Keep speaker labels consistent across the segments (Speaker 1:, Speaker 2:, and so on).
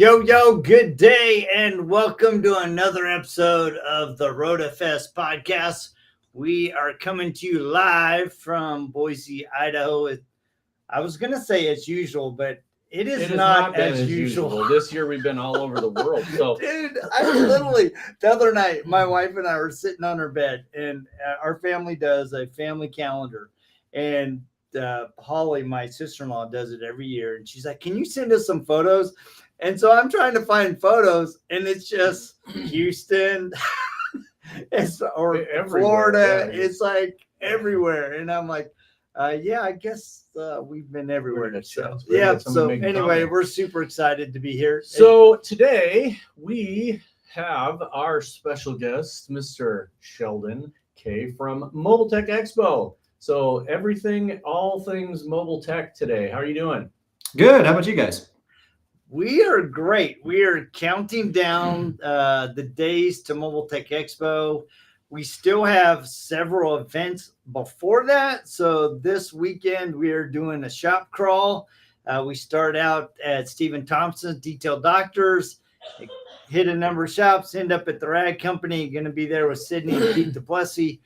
Speaker 1: Yo, good day, and welcome to another episode of the RotaFest podcast. We are coming to you live from Boise, Idaho. I was going to say as usual, but it is not as usual.
Speaker 2: This year we've been all over the world. So,
Speaker 1: dude, I was literally the other night, my wife and I were sitting on her bed, and our family does a family calendar, and Holly, my sister-in-law, does it every year, and she's like, "Can you send us some photos?" And so I'm trying to find photos, and it's just Houston, or Florida.
Speaker 2: Yeah.
Speaker 1: It's like everywhere, and I'm like, yeah, I guess we've been everywhere. So yeah. So anyway, we're super excited to be here.
Speaker 2: So today we have our special guest, Mr. Sheldon Kaye from Mobile Tech Expo. So all things mobile tech today. How are you doing?
Speaker 3: Good. How about you guys?
Speaker 1: We are great. We are counting down the days to Mobile Tech Expo. We still have several events before that. So this weekend we are doing a shop crawl. We start out at Stephen Thompson's Detail Doctors, hit a number of shops, end up at the Rag Company. Going to be there with Sydney and Pete DuPlessis,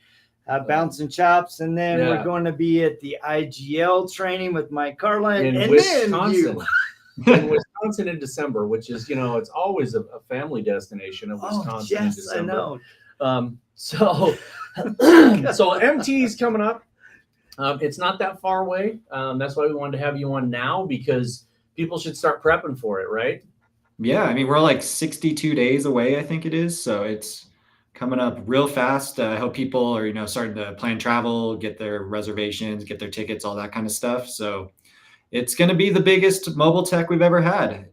Speaker 1: bouncing chops, and then we're going to be at the IGL training with Mike Carlin
Speaker 2: in Wisconsin. In Wisconsin in December, which is, it's always a family destination of Wisconsin in December.
Speaker 1: I know.
Speaker 2: So MT's coming up. It's not that far away. That's why we wanted to have you on now, because people should start prepping for it, right?
Speaker 3: Yeah, I mean, we're like 62 days away, I think it is. So it's coming up real fast. I hope people are, starting to plan travel, get their reservations, get their tickets, all that kind of stuff. So it's going to be the biggest mobile tech we've ever had.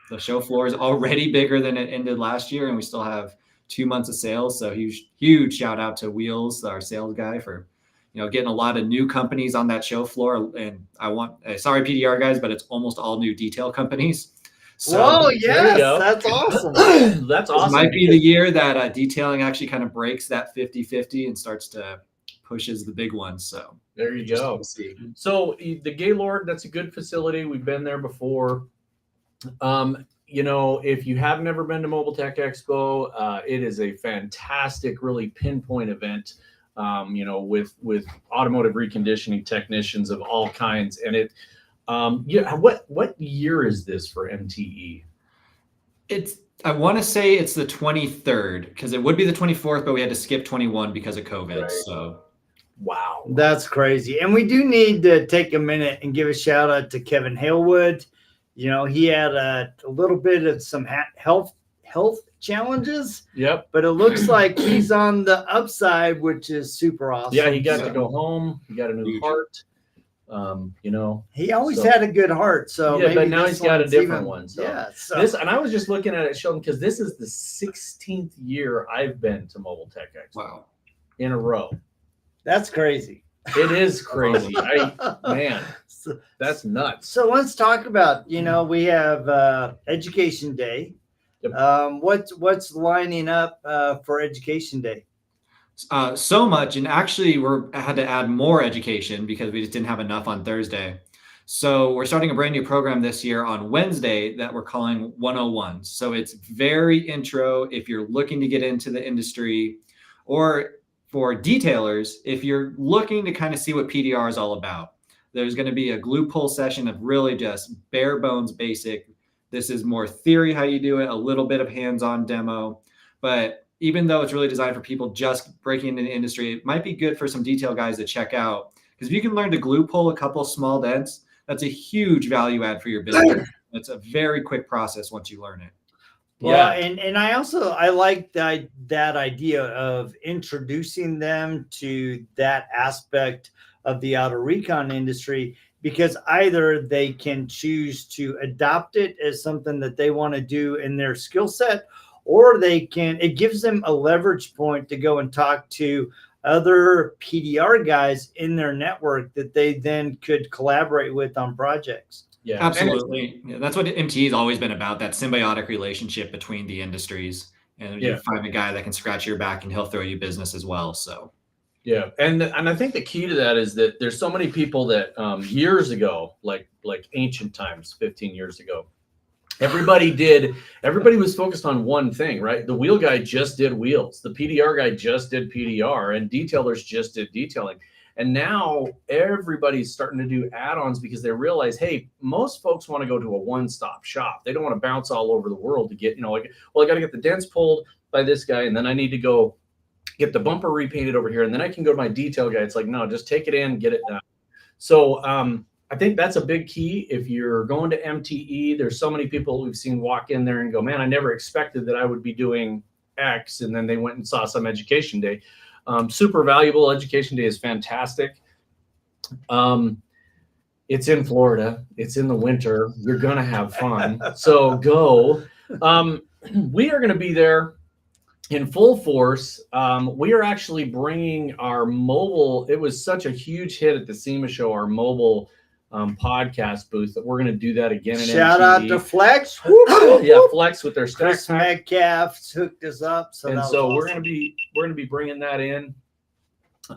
Speaker 3: The show floor is already bigger than it ended last year, and we still have 2 months of sales. So huge shout out to Wheels, our sales guy, for getting a lot of new companies on that show floor. And sorry PDR guys, but it's almost all new detail companies.
Speaker 1: So yes, that's awesome.
Speaker 2: That's awesome.
Speaker 3: This might be the year that detailing actually kind of breaks that 50-50 and starts to pushes the big ones. So
Speaker 2: there you go. So the Gaylord, that's a good facility. We've been there before. If you have never been to Mobile Tech Expo, it is a fantastic, really pinpoint event. With automotive reconditioning technicians of all kinds. And what year is this for MTE?
Speaker 3: I want to say it's the 23rd, because it would be the 24th, but we had to skip 21 because of COVID. Right. So
Speaker 2: wow,
Speaker 1: that's crazy. And we do need to take a minute and give a shout out to Kevin Halewood. He had a little bit of some health challenges.
Speaker 2: Yep.
Speaker 1: But it looks like he's on the upside, which is super awesome.
Speaker 2: Yeah, he got to go home. He got a new heart.
Speaker 1: He always had a good heart. So
Speaker 2: yeah, but now he's got a different one. So
Speaker 1: yeah.
Speaker 2: And I was just looking at it, Sheldon, because this is the 16th year I've been to Mobile Tech Expo.
Speaker 3: Wow.
Speaker 2: In a row.
Speaker 1: That's crazy.
Speaker 2: It is crazy. That's nuts.
Speaker 1: So let's talk about, we have Education Day.
Speaker 2: Yep.
Speaker 1: What's lining up for Education Day?
Speaker 3: So much, and actually I had to add more education because we just didn't have enough on Thursday. So we're starting a brand new program this year on Wednesday that we're calling 101. So it's very intro if you're looking to get into the industry, or for detailers if you're looking to kind of see what PDR is all about. There's going to be a glue pull session of really just bare bones basic. This is more theory, how you do it, a little bit of hands-on demo. But even though it's really designed for people just breaking into the industry, it might be good for some detail guys to check out. Because if you can learn to glue pull a couple small dents, that's a huge value add for your business. It's a very quick process once you learn it.
Speaker 1: Well, and I like that idea of introducing them to that aspect of the auto recon industry, because either they can choose to adopt it as something that they want to do in their skill set, or it gives them a leverage point to go and talk to other PDR guys in their network that they then could collaborate with on projects.
Speaker 3: Yeah, absolutely. That's what MT has always been about, that symbiotic relationship between the industries. And you find a guy that can scratch your back and he'll throw you business as well. So
Speaker 2: yeah. And I think the key to that is that there's so many people that years ago, like ancient times, 15 years ago, everybody was focused on one thing, right? The wheel guy just did wheels, the PDR guy just did PDR, and detailers just did detailing. And now everybody's starting to do add-ons because they realize, hey, most folks want to go to a one-stop shop. They don't want to bounce all over the world to get, like, well, I got to get the dents pulled by this guy, and then I need to go get the bumper repainted over here, and then I can go to my detail guy. It's like, no, just take it in, get it done. So I think that's a big key. If you're going to MTE, there's so many people we've seen walk in there and go, man, I never expected that I would be doing X. And then they went and saw some education day. Super valuable. Education day is fantastic. It's in Florida. It's in the winter. You're going to have fun. So go. We are going to be there in full force. We are actually bringing our mobile. It was such a huge hit at the SEMA show, our mobile podcast booth, that we're going to do that again.
Speaker 1: Shout out to Flex.
Speaker 2: Yeah, Flex with their
Speaker 1: Chris Metcalf hooked us up. So
Speaker 2: awesome. we're going to be bringing that in.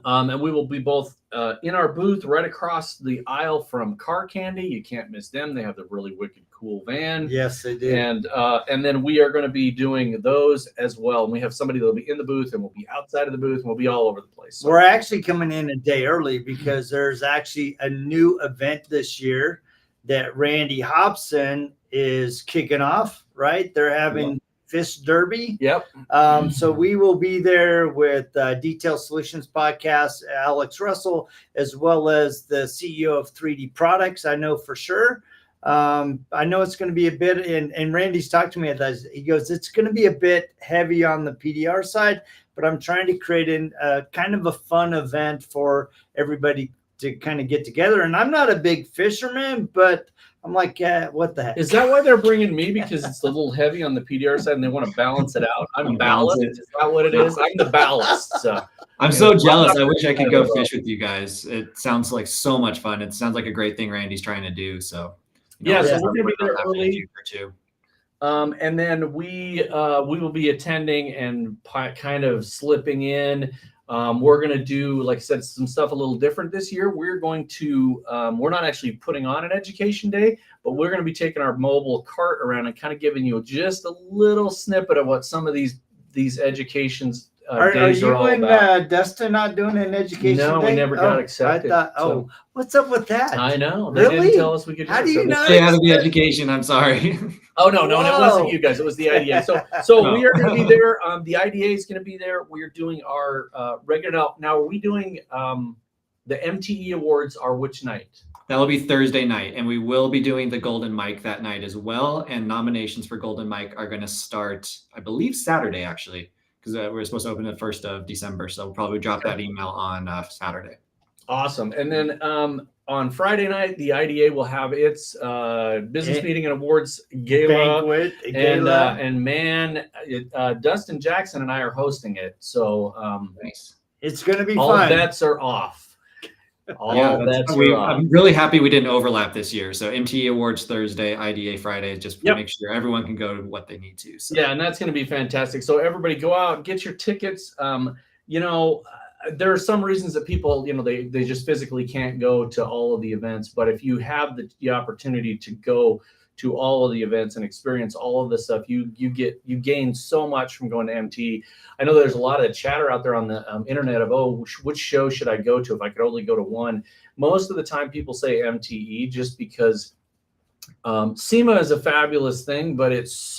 Speaker 2: And we will be both in our booth right across the aisle from Car Candy. You can't miss them. They have the really wicked cool van.
Speaker 1: Yes, they do.
Speaker 2: And then we are going to be doing those as well. And we have somebody that'll be in the booth, and we'll be outside of the booth, and we'll be all over the place. So
Speaker 1: we're actually coming in a day early because there's actually a new event this year that Randy Hobson is kicking off, right? They're having Fish Derby.
Speaker 2: Yep.
Speaker 1: So we will be there with Detail Solutions Podcast, Alex Russell, as well as the CEO of 3D Products. I know for sure. I know it's going to be a bit, and Randy's talked to me at that. He goes, it's going to be a bit heavy on the PDR side, but I'm trying to create a kind of a fun event for everybody to kind of get together. And I'm not a big fisherman, but I'm like, what the heck?
Speaker 2: Is that why they're bringing me? Because it's a little heavy on the PDR side and they want to balance it out. I'm ballast. Is that what it is? I'm the ballast. So
Speaker 3: I'm so jealous. I wish I could go fish with you guys. It sounds like so much fun. It sounds like a great thing Randy's trying to do. So
Speaker 2: so we're going to be there early. And then we will be attending and kind of slipping in. We're going to do, like I said, some stuff a little different this year. We're going to, we're not actually putting on an education day, but we're going to be taking our mobile cart around and kind of giving you just a little snippet of what some of these educations days are all about.
Speaker 1: Are you and Dustin not doing an education day?
Speaker 2: No, we never got accepted.
Speaker 1: I thought, what's up with that?
Speaker 2: I know.
Speaker 1: They
Speaker 2: didn't tell us we could do
Speaker 1: How do you know?
Speaker 3: Stay out of the education. I'm sorry.
Speaker 2: Oh, no, it wasn't you guys. It was the IDA. So we are going to be there. The IDA is going to be there. We're doing our regular. Now, are we doing the MTE Awards are which night?
Speaker 3: That'll be Thursday night, and we will be doing the Golden Mic that night as well. And nominations for Golden Mic are going to start, I believe, Saturday, actually, because we're supposed to open the 1st of December. So we'll probably drop that email on Saturday.
Speaker 2: Awesome. And then on Friday night, the IDA will have its business meeting and awards gala.
Speaker 1: Banquet,
Speaker 2: and man, Dustin Jackson and I are hosting it. So
Speaker 3: nice.
Speaker 1: It's going to be
Speaker 2: all
Speaker 1: fun.
Speaker 2: bets are off.
Speaker 3: I'm really happy we didn't overlap this year. So MTE Awards Thursday, IDA Friday, just to make sure everyone can go to what they need to. So.
Speaker 2: Yeah, and that's going to be fantastic. So everybody go out, get your tickets. There are some reasons that people, they just physically can't go to all of the events. But if you have the opportunity to go to all of the events and experience all of this stuff, you gain so much from going to MT. I know there's a lot of chatter out there on the internet of, which show should I go to if I could only go to one? Most of the time people say MTE just because SEMA is a fabulous thing, but it's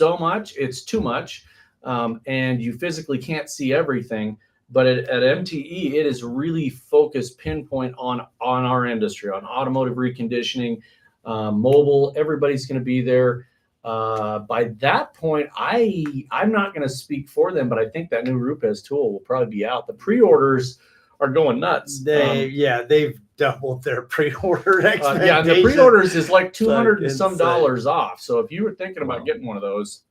Speaker 2: too much, and you physically can't see everything. But at MTE, it is really focused, pinpoint on our industry, on automotive reconditioning, mobile. Everybody's going to be there. By that point, I'm not going to speak for them, but I think that new Rupes tool will probably be out. The pre-orders are going nuts.
Speaker 1: They've doubled their pre-order expectations.
Speaker 2: Yeah, the pre-orders is like $200 and some dollars off. So if you were thinking about getting one of those.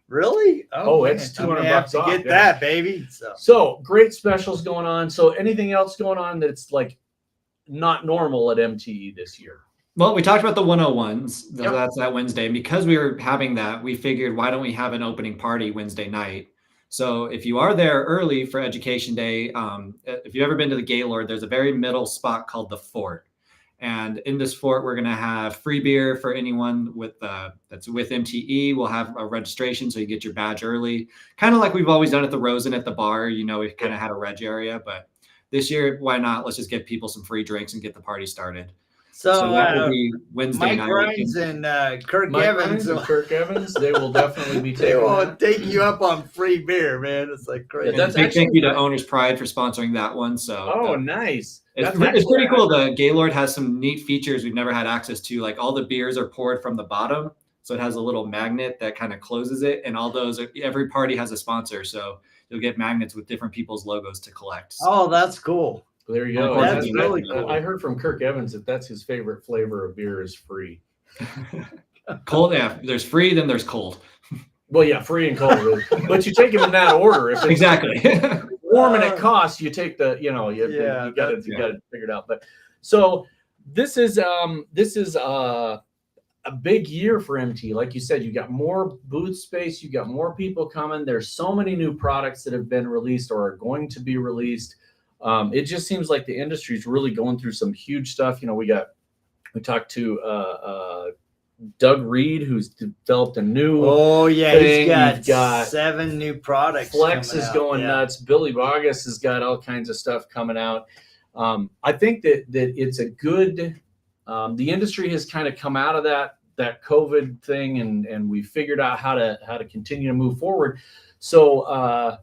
Speaker 1: Really?
Speaker 2: Oh, it's $200 off.
Speaker 1: Get that, baby.
Speaker 2: So great specials going on. So anything else going on that's like not normal at MTE this year?
Speaker 3: Well, we talked about the 101s. That's that Wednesday. And because we were having that, we figured, why don't we have an opening party Wednesday night? So if you are there early for Education Day, if you've ever been to the Gaylord, there's a very middle spot called the Fort. And in this fort, we're going to have free beer for anyone with that's with MTE. We'll have a registration so you get your badge early, kind of like we've always done at the Rosen at the bar. You know, we kind of had a reg area, but this year, why not? Let's just give people some free drinks and get the party started.
Speaker 1: So
Speaker 3: that will be Wednesday
Speaker 1: Mike
Speaker 3: night.
Speaker 1: Grimes and Kirk
Speaker 2: Mike
Speaker 1: Evans.
Speaker 2: Grimes and Kirk Evans, they will definitely be
Speaker 1: They
Speaker 2: taking
Speaker 1: will
Speaker 2: that.
Speaker 1: take you up on free beer, man. It's like crazy.
Speaker 3: And
Speaker 2: That's
Speaker 3: big
Speaker 2: actually-
Speaker 3: thank you to Owner's Pride for sponsoring that one. So
Speaker 2: Oh, nice.
Speaker 3: it's
Speaker 2: That's
Speaker 3: pretty cool. The Gaylord has some neat features we've never had access to. Like all the beers are poured from the bottom, so it has a little magnet that kind of closes it. And all those, every party has a sponsor, so you'll get magnets with different people's logos to collect. So.
Speaker 1: Oh, that's cool.
Speaker 2: There you go.
Speaker 1: That's
Speaker 2: And
Speaker 1: really cool.
Speaker 2: I heard from Kirk Evans that that's his favorite flavor of beer is free.
Speaker 3: Cold, yeah. There's free, then there's cold.
Speaker 2: Well, yeah, free and cold, but you take them in that order. If it's
Speaker 3: Exactly.
Speaker 2: warm and it costs, you take the, you
Speaker 1: Yeah,
Speaker 2: got it figured out. But so this is a big year for MT. Like you said, you got more booth space, you got more people coming. There's so many new products that have been released or are going to be released. It just seems like the industry is really going through some huge stuff. We talked to Doug Reed, who's developed a new
Speaker 1: Oh yeah,
Speaker 2: thing.
Speaker 1: he's
Speaker 2: You've got
Speaker 1: 7 new products.
Speaker 2: Flex
Speaker 1: coming
Speaker 2: is
Speaker 1: out.
Speaker 2: going
Speaker 1: Yeah.
Speaker 2: nuts. Billy Vargas has got all kinds of stuff coming out. I think that it's a good. The industry has kind of come out of that COVID thing, and we figured out how to continue to move forward. So,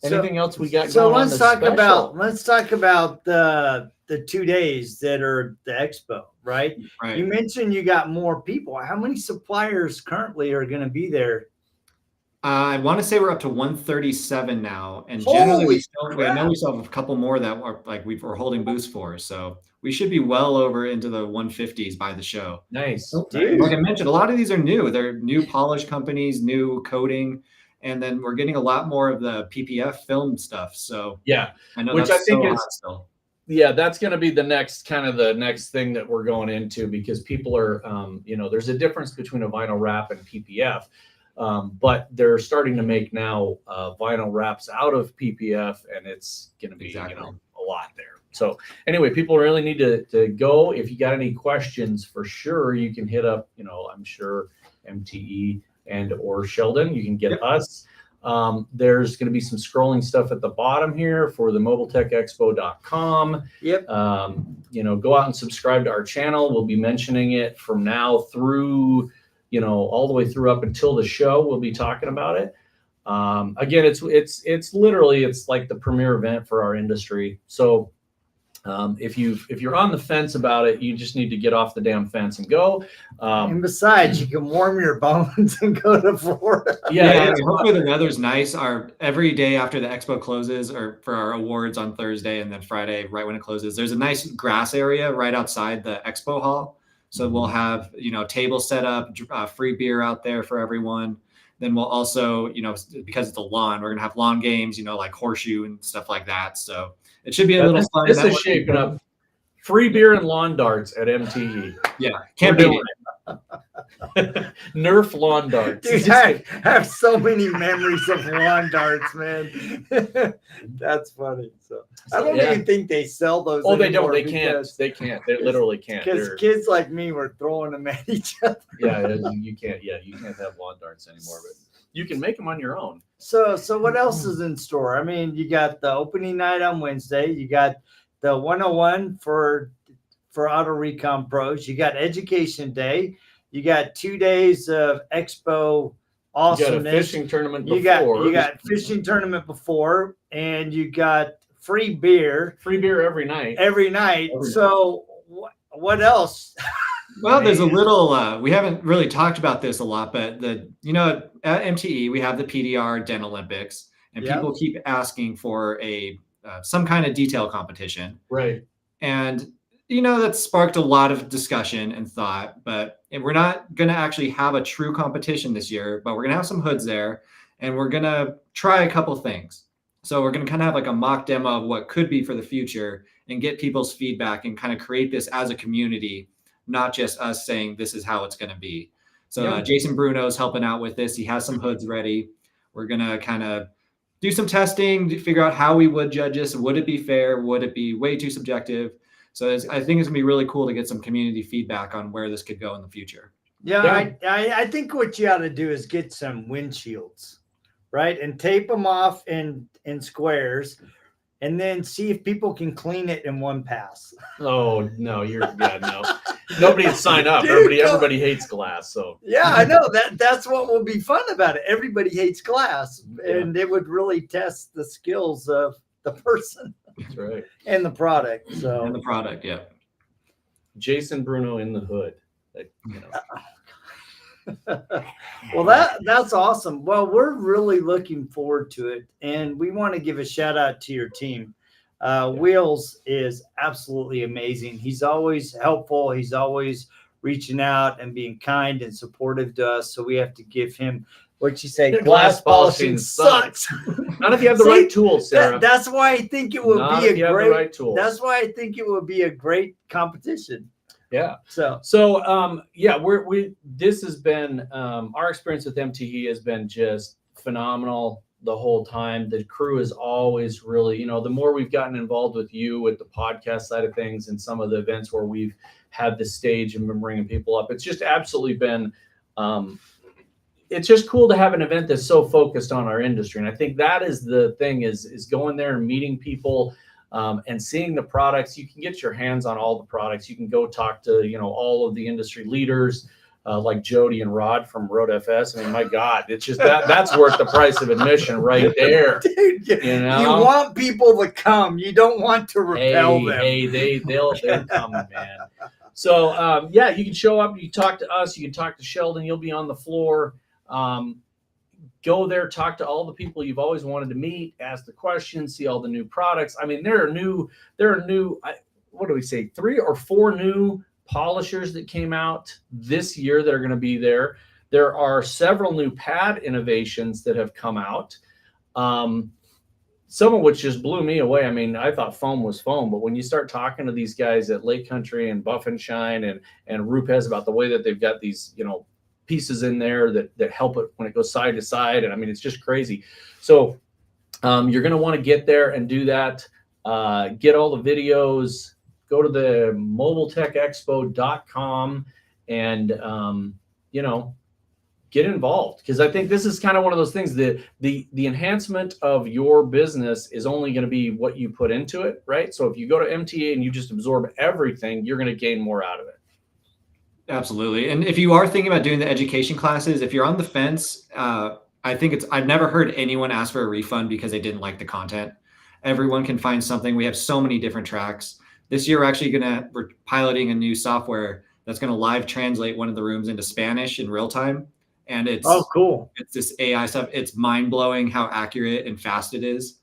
Speaker 2: anything else we got?
Speaker 1: So
Speaker 2: going on
Speaker 1: let's
Speaker 2: that's
Speaker 1: talk
Speaker 2: special?
Speaker 1: about the 2 days that are the expo, right?
Speaker 3: Right.
Speaker 1: You mentioned you got more people. How many suppliers currently are going to be there?
Speaker 3: I want to say we're up to 137 now, and
Speaker 1: Holy
Speaker 3: generally I know
Speaker 1: crap.
Speaker 3: we still have a couple more that are like we're holding booths for. So we should be well over into the 150s by the show.
Speaker 2: Nice.
Speaker 1: Dude.
Speaker 3: Like I mentioned, a lot of these are new. They're new polish companies, new coating, and then we're getting a lot more of the PPF film stuff. So
Speaker 2: Yeah.
Speaker 3: I know
Speaker 2: Which
Speaker 3: that's
Speaker 2: I think
Speaker 3: so
Speaker 2: is-
Speaker 3: hot still.
Speaker 2: Yeah, that's going to be the next thing that we're going into, because people are, there's a difference between a vinyl wrap and PPF, but they're starting to make now vinyl wraps out of PPF, and it's going to be
Speaker 3: Exactly.
Speaker 2: a lot there. So anyway, people really need to go. If you got any questions, for sure you can hit up, I'm sure MTE and or Sheldon. You can get
Speaker 3: Yep.
Speaker 2: us. There's going to be some scrolling stuff at the bottom here for the mobiletechexpo.com.
Speaker 1: Yep.
Speaker 2: Go out and subscribe to our channel. We'll be mentioning it from now through, all the way through up until the show. We'll be talking about it. Again, it's literally, it's like the premier event for our industry. So if you're on the fence about it, you just need to get off the damn fence and go.
Speaker 1: And besides, you can warm your bones and go to Florida.
Speaker 3: Yeah, hopefully the weather's nice. Every day after the expo closes, or for our awards on Thursday and then Friday, right when it closes, there's a nice grass area right outside the expo hall. So we'll have, tables set up, free beer out there for everyone. Then we'll also, because it's a lawn, we're going to have lawn games, like horseshoe and stuff like that. So it should be a little fun.
Speaker 2: This is shaping up. Free beer and lawn darts at MTE.
Speaker 3: Yeah, can't beat it.
Speaker 2: Nerf lawn darts.
Speaker 1: Dude, I have so many memories of lawn darts, man. That's funny. So I don't
Speaker 2: Yeah.
Speaker 1: even think they sell those.
Speaker 2: Oh, they don't.
Speaker 1: anymore
Speaker 2: They can't.
Speaker 1: because-
Speaker 2: They can't. They literally can't.
Speaker 1: Because kids like me were throwing them at each other.
Speaker 2: Yeah, you can't. Yeah, you can't have lawn darts anymore. But you can make them on your own.
Speaker 1: So what else is in store? I mean, you got the opening night on Wednesday. You got the 101 for Auto Recon Pros. You got Education Day. You got 2 days of expo awesomeness.
Speaker 2: You got a fishing tournament before.
Speaker 1: You got fishing tournament before, and you got free beer
Speaker 2: free beer every night.
Speaker 1: every night.
Speaker 2: Every
Speaker 1: So what else?
Speaker 3: Well, there's a little, we haven't really talked about this a lot, but at MTE, we have the PDR Den Olympics, and
Speaker 1: Yep.
Speaker 3: people keep asking for some kind of detail competition.
Speaker 2: Right.
Speaker 3: And, that sparked a lot of discussion and thought, but we're not going to actually have a true competition this year, but we're going to have some hoods there, and we're going to try a couple things. So we're going to kind of have like a mock demo of what could be for the future and get people's feedback and kind of create this as a community, not just us saying this is how it's going to be. So
Speaker 2: Yeah.
Speaker 3: Jason Bruno's helping out with this. He has some hoods ready. We're going to kind of do some testing to figure out how we would judge this. Would it be fair? Would it be way too subjective? So I think it's gonna be really cool to get some community feedback on where this could go in the future.
Speaker 1: Yeah, I think what you ought to do is get some windshields, right, and tape them off in squares, and then see if people can clean it in one pass.
Speaker 2: Oh no, no. Nobody would sign up.
Speaker 1: Dude,
Speaker 2: everybody hates glass. So
Speaker 1: yeah, I know that's what will be fun about it. Everybody hates glass, and it would really test the skills of the person.
Speaker 2: That's right.
Speaker 1: And the product. So
Speaker 3: And the product, yeah.
Speaker 2: Jason Bruno in the hood.
Speaker 1: Well, that's awesome. Well, we're really looking forward to it, and we want to give a shout out to your team. Wheels is absolutely amazing. He's always helpful. He's always reaching out and being kind and supportive to us. So we have to give him what you say. Glass polishing sucks.
Speaker 2: Not if you have the right tools, Sarah.
Speaker 1: That's why I think it would
Speaker 2: Not
Speaker 1: be
Speaker 2: if you
Speaker 1: a
Speaker 2: have
Speaker 1: great.
Speaker 2: the right tools.
Speaker 1: That's why I think it would be a great competition.
Speaker 2: Yeah.
Speaker 1: So
Speaker 2: this has been our experience with MTE has been just phenomenal the whole time. The crew is always really, the more we've gotten involved with you with the podcast side of things and some of the events where we've had the stage and been bringing people up, it's just absolutely been it's just cool to have an event that's so focused on our industry. And I think that is the thing is going there and meeting people and seeing the products. You can get your hands on all the products. You can go talk to, all of the industry leaders like Jody and Rod from Road FS. I mean, my God, it's just that's worth the price of admission right there.
Speaker 1: Dude, you want people to come. You don't want to repel them.
Speaker 2: Hey, they're coming, man. So you can show up. You can talk to us. You can talk to Sheldon. You'll be on the floor. Go there, talk to all the people you've always wanted to meet, ask the questions, see all the new products. I mean, there are new, what do we say, 3 or 4 new polishers that came out this year that are going to be there. There are several new pad innovations that have come out. Some of which just blew me away. I mean, I thought foam was foam, but when you start talking to these guys at Lake Country and Buff and Shine and Rupes about the way that they've got these, pieces in there that help it when it goes side to side. And I mean, it's just crazy. So you're going to want to get there and do that. Get all the videos, go to the mobiletechexpo.com and, get involved. Because I think this is kind of one of those things that the enhancement of your business is only going to be what you put into it, right? So if you go to MTA and you just absorb everything, you're going to gain more out of it.
Speaker 3: Absolutely. And if you are thinking about doing the education classes, if you're on the fence, I think I've never heard anyone ask for a refund because they didn't like the content. Everyone can find something. We have so many different tracks. This year, we're piloting a new software that's going to live translate one of the rooms into Spanish in real time. And it's
Speaker 1: cool.
Speaker 3: It's this AI stuff. It's mind blowing how accurate and fast it is.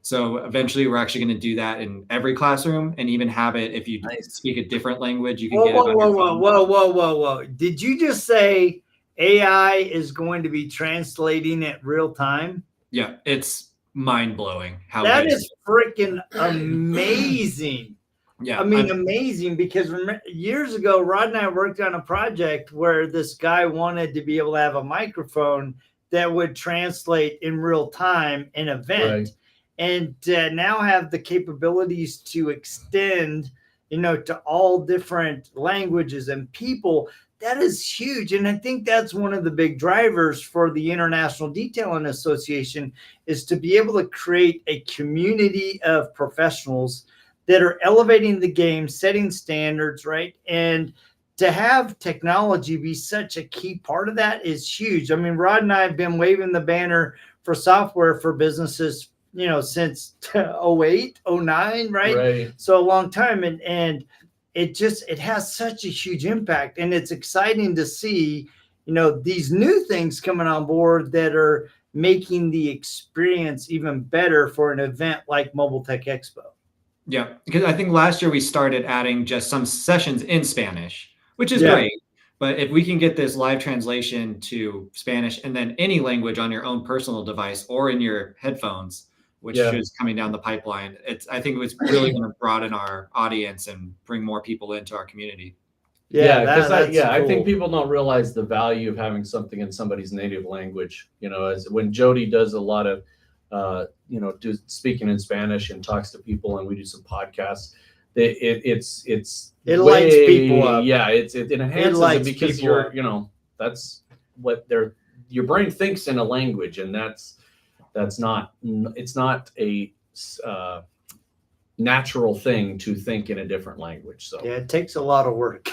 Speaker 3: So eventually we're actually going to do that in every classroom and even have it. If you speak a different language, you can get it on your phone.
Speaker 1: Whoa. Did you just say AI is going to be translating it real time?
Speaker 3: Yeah. It's mind blowing.
Speaker 1: That is freaking amazing.
Speaker 3: Yeah.
Speaker 1: I mean, amazing, because years ago, Rod and I worked on a project where this guy wanted to be able to have a microphone that would translate in real time an event.
Speaker 2: Right.
Speaker 1: And now have the capabilities to extend, to all different languages and people. That is huge. And I think that's one of the big drivers for the International Detailing Association is to be able to create a community of professionals that are elevating the game, setting standards, right? And to have technology be such a key part of that is huge. I mean, Rod and I have been waving the banner for software for businesses since 08, 09, right? So a long time. And it has such a huge impact. And it's exciting to see, these new things coming on board that are making the experience even better for an event like Mobile Tech Expo.
Speaker 3: Yeah, because I think last year we started adding just some sessions in Spanish, which is great. But if we can get this live translation to Spanish and then any language on your own personal device or in your headphones, which is coming down the pipeline, I think it's really going to broaden our audience and bring more people into our community.
Speaker 2: I think people don't realize the value of having something in somebody's native language. As when Jody does a lot of, speaking in Spanish and talks to people, and we do some podcasts.
Speaker 1: It lights people up.
Speaker 2: Yeah, it enhances it
Speaker 1: lights
Speaker 2: because
Speaker 1: people up.
Speaker 2: that's what your brain thinks in a language, and it's not a natural thing to think in a different language. So
Speaker 1: Yeah, it takes a lot of work.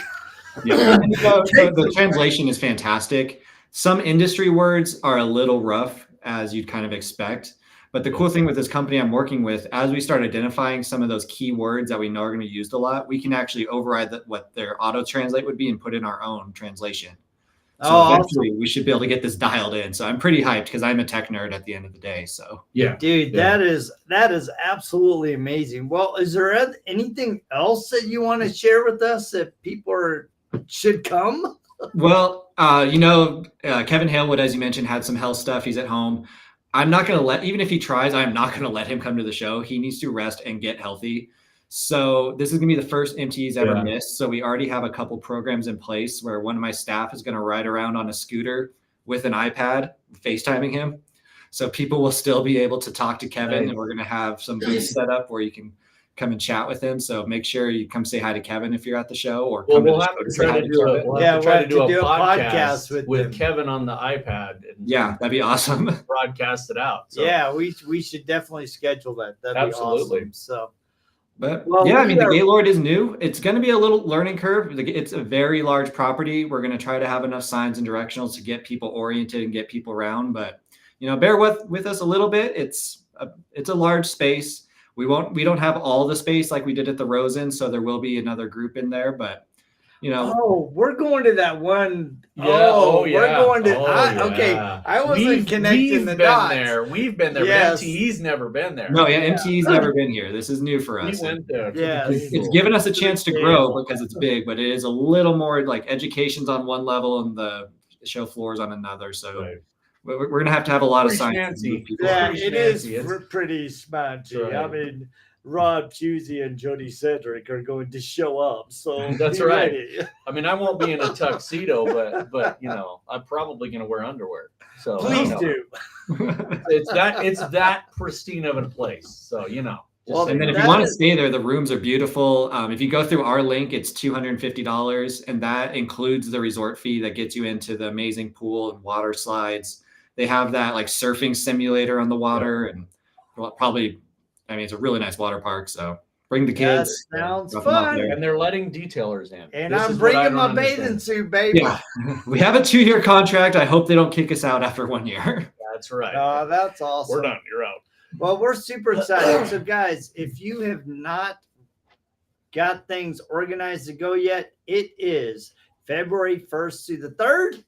Speaker 3: Yeah. The translation is fantastic. Some industry words are a little rough, as you'd kind of expect. But the cool thing with this company I'm working with, as we start identifying some of those key words that we know are going to be used a lot, we can actually override what their auto translate would be and put in our own translation. So eventually we should be able to get this dialed in. So I'm pretty hyped because I'm a tech nerd at the end of the day. So
Speaker 2: yeah,
Speaker 1: dude, that is absolutely amazing. Well, is there anything else that you want to share with us that people should come?
Speaker 3: Well, Kevin Halewood, as you mentioned, had some health stuff. He's at home. I'm not going to even if he tries, I'm not going to let him come to the show. He needs to rest and get healthy. So this is going to be the first MT he's ever missed. So we already have a couple programs in place where one of my staff is going to ride around on a scooter with an iPad, FaceTiming him. So people will still be able to talk to Kevin, and we're going to have some booths set up where you can come and chat with him. So make sure you come say hi to Kevin if you're at the show, or
Speaker 2: we'll have to try to do a podcast with Kevin on the iPad.
Speaker 3: Yeah, that'd be awesome.
Speaker 2: Broadcast it out. So.
Speaker 1: Yeah, we should definitely schedule that. That'd be awesome. So.
Speaker 3: But the Gaylord is new. It's going to be a little learning curve. It's a very large property. We're going to try to have enough signs and directionals to get people oriented and get people around. But bear with us a little bit. It's a large space. We don't have all the space like we did at the Rosen, so there will be another group in there. But
Speaker 1: we're going to that one.
Speaker 2: Yeah.
Speaker 1: We're going to. Okay, I wasn't connecting the dots.
Speaker 2: There. We've been there.
Speaker 1: Yes.
Speaker 2: But MTE's never been there.
Speaker 3: No, MTE's never been here. This is new for us.
Speaker 2: We went there.
Speaker 1: Yeah,
Speaker 3: it's given us a chance to grow because it's big, but it is a little more like education's on one level and the show floor is on another. So we're going to have a lot of science.
Speaker 1: Yeah, it is pretty smancy. Right. I mean, Rod Pusey and Jody Cedric are going to show up. So
Speaker 2: that's right. Ready. I mean, I won't be in a tuxedo, but I'm probably going to wear underwear. So
Speaker 1: please do.
Speaker 2: It's that pristine of a place. So
Speaker 3: Well, and then if you want to stay there, the rooms are beautiful. If you go through our link, it's $250, and that includes the resort fee that gets you into the amazing pool and water slides. They have that like surfing simulator on the water, and probably. I mean, it's a really nice water park, so bring the kids.
Speaker 1: That sounds fun.
Speaker 2: And they're letting detailers in.
Speaker 1: And I'm bringing my bathing suit, baby.
Speaker 3: Yeah. We have a 2-year contract. I hope they don't kick us out after 1 year.
Speaker 2: That's right.
Speaker 1: That's awesome.
Speaker 2: We're done. You're out.
Speaker 1: Well, we're super excited. So, guys, if you have not got things organized to go yet, it is February 1st through the 3rd.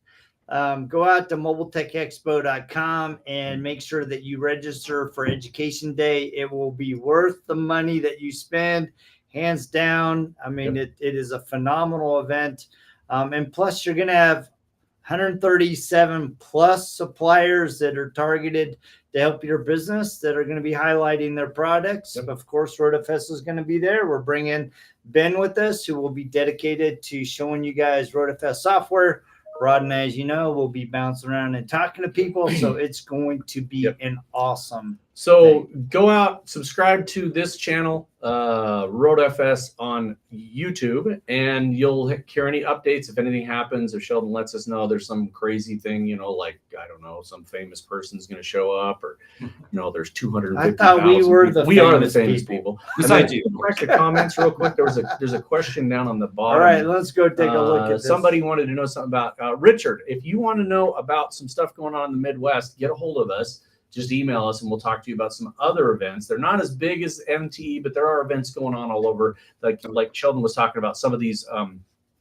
Speaker 1: Go out to mobiletechexpo.com and make sure that you register for Education Day. It will be worth the money that you spend, hands down. I mean, it is a phenomenal event. And plus, you're going to have 137 plus suppliers that are targeted to help your business that are going to be highlighting their products. Yep. Of course, RotoFest is going to be there. We're bringing Ben with us, who will be dedicated to showing you guys RotoFest software. Rod, and as you know, we'll be bouncing around and talking to people. So it's going to be an awesome thing.
Speaker 2: Go out, subscribe to this channel, RotoFS on YouTube, and you'll hear any updates if anything happens. If Sheldon lets us know there's some crazy thing, like, I don't know, some famous person's going to show up, or, there's 250,000.
Speaker 1: I thought we are the famous
Speaker 2: people.
Speaker 3: Besides you.
Speaker 2: Check the comments real quick. There's a question down on the bottom.
Speaker 1: All right, let's go take a look at this.
Speaker 2: Somebody wanted to know something about Richard. If you want to know about some stuff going on in the Midwest, get a hold of us. Just email us and we'll talk to you about some other events. They're not as big as MTE, but there are events going on all over. Like Sheldon was talking about some of these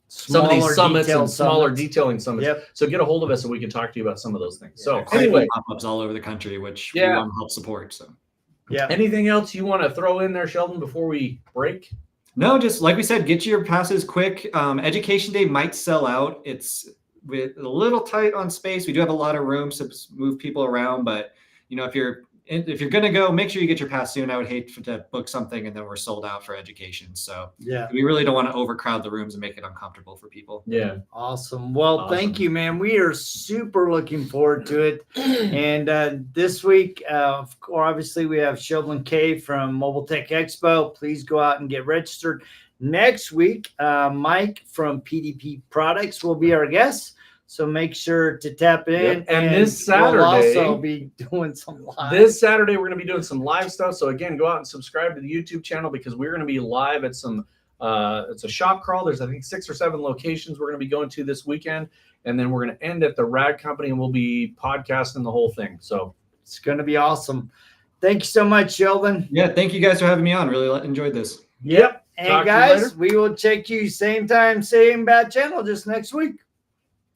Speaker 2: summits and smaller detailing summits.
Speaker 1: Yep.
Speaker 2: So get a hold of us and we can talk to you about some of those things.
Speaker 3: Yeah, so anyway, pop-ups all over the country, which we want to help support. So
Speaker 2: anything else you want to throw in there, Sheldon, before we break?
Speaker 3: No, just like we said, get your passes quick. Education Day might sell out. It's a little tight on space. We do have a lot of room to move people around, but if you're if you're going to go, make sure you get your pass soon. I would hate to book something and then we're sold out for education. So
Speaker 1: Yeah.
Speaker 3: we really don't want to overcrowd the rooms and make it uncomfortable for people.
Speaker 2: Yeah.
Speaker 1: Awesome. Well,
Speaker 2: Awesome.
Speaker 1: thank you, man. We are super looking forward to it. And this week, obviously, we have Sheldon Kaye from Mobile Tech Expo. Please go out and get registered. Next week, Mike from PDP Products will be our guest. So make sure to tap in.
Speaker 2: Yep. And this Saturday,
Speaker 1: we'll also be doing some live.
Speaker 2: This Saturday, we're going to be doing some live stuff. So again, go out and subscribe to the YouTube channel because we're going to be live at some. It's a shop crawl. There's I think 6 or 7 locations we're going to be going to this weekend, and then we're going to end at the Rad Company, and we'll be podcasting the whole thing. So
Speaker 1: it's going to be awesome. Thank you so much, Sheldon.
Speaker 3: Yeah, thank you guys for having me on. Really enjoyed this.
Speaker 1: Yep. And
Speaker 2: Talk to you
Speaker 1: guys,
Speaker 2: later.
Speaker 1: we will check you same time, same bad channel just next week.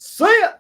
Speaker 1: See ya.